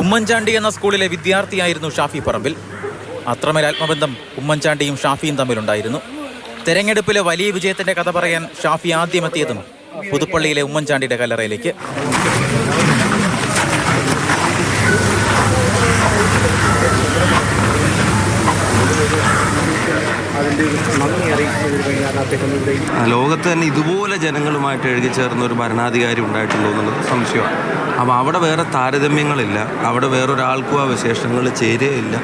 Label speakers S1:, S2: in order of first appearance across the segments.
S1: ഉമ്മൻചാണ്ടി എന്ന സ്കൂളിലെ വിദ്യാർത്ഥിയായിരുന്നു ഷാഫി പറമ്പിൽ. അത്രമേൽ ആത്മബന്ധം ഉമ്മൻചാണ്ടിയും ഷാഫിയും തമ്മിലുണ്ടായിരുന്നു. തെരഞ്ഞെടുപ്പിലെ വലിയ വിജയത്തിന്റെ കഥ പറയാൻ ഷാഫി ആദ്യമെത്തിയതും പുതുപ്പള്ളിയിലെ ഉമ്മൻചാണ്ടിയുടെ കല്ലറയിലേക്ക്.
S2: ലോകത്ത് തന്നെ ഇതുപോലെ ജനങ്ങളുമായിട്ട് എഴുകിച്ചേർന്ന ഒരു ഭരണാധികാരി ഉണ്ടായിട്ടുണ്ടോ എന്നുള്ളത് സംശയമാണ്. അപ്പോൾ അവിടെ വേറെ താരതമ്യങ്ങളില്ല, അവിടെ വേറൊരാൾക്കും ആ വിശേഷങ്ങൾ ചേരുകയില്ല,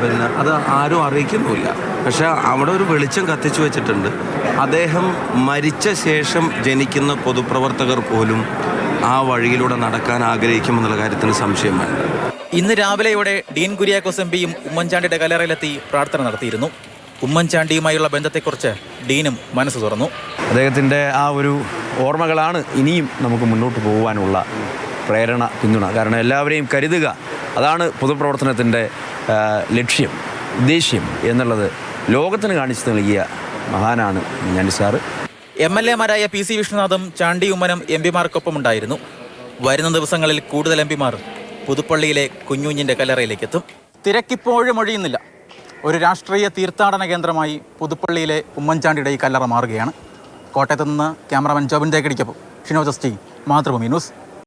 S2: പിന്നെ അത് ആരും അറിയിക്കുന്നുമില്ല. പക്ഷെ അവിടെ ഒരു വെളിച്ചം കത്തിച്ചു വെച്ചിട്ടുണ്ട്. അദ്ദേഹം മരിച്ച ശേഷം ജനിക്കുന്ന പൊതുപ്രവർത്തകർ പോലും ആ വഴിയിലൂടെ നടക്കാൻ ആഗ്രഹിക്കുമെന്നുള്ള കാര്യത്തിന് സംശയം വേണ്ട.
S1: ഇന്ന് രാവിലെയോടെ ഡീൻ കുര്യാക്കോസ് എംപിയും ഉമ്മൻചാണ്ടിയുടെ കല്ലറയിലെത്തി പ്രാർത്ഥന നടത്തിയിരുന്നു. ഉമ്മൻചാണ്ടിയുമായുള്ള ബന്ധത്തെക്കുറിച്ച് ഡീനും മനസ്സ് തുറന്നു.
S3: അദ്ദേഹത്തിൻ്റെ ആ ഒരു ഓർമ്മകളാണ് ഇനിയും നമുക്ക് മുന്നോട്ട് പോകുവാനുള്ള പ്രേരണ, പിന്തുണ. കാരണം എല്ലാവരെയും കരുതുക, അതാണ് പൊതുപ്രവർത്തനത്തിൻ്റെ ലക്ഷ്യം, ഉദ്ദേശ്യം എന്നുള്ളത് ലോകത്തിന് കാണിച്ചു നൽകിയ മഹാനാണ് ഉമ്മൻചാണ്ടി സാറ്.
S1: MLA-മാരായ PC വിഷ്ണുനാഥും ചാണ്ടി ഉമ്മനും MP-മാർക്കൊപ്പം ഉണ്ടായിരുന്നു. വരുന്ന ദിവസങ്ങളിൽ കൂടുതൽ MP-മാർ പുതുപ്പള്ളിയിലെ കുഞ്ഞുഞ്ഞിൻ്റെ കല്ലറയിലേക്കെത്തും. തിരക്കിപ്പോഴും ഒഴിയുന്നില്ല. ഒരു രാഷ്ട്രീയ തീർത്ഥാടന കേന്ദ്രമായി പുതുപ്പള്ളിയിലെ ഉമ്മൻചാണ്ടിയുടെ ഈ കല്ലറ മാറുകയാണ്. കോട്ടയത്ത് നിന്ന് ക്യാമറാമാൻ ജോബിൻ തേക്കടിക്കൊപ്പം ഷിനോ ജസ്റ്റി, മാതൃഭൂമി ന്യൂസ്.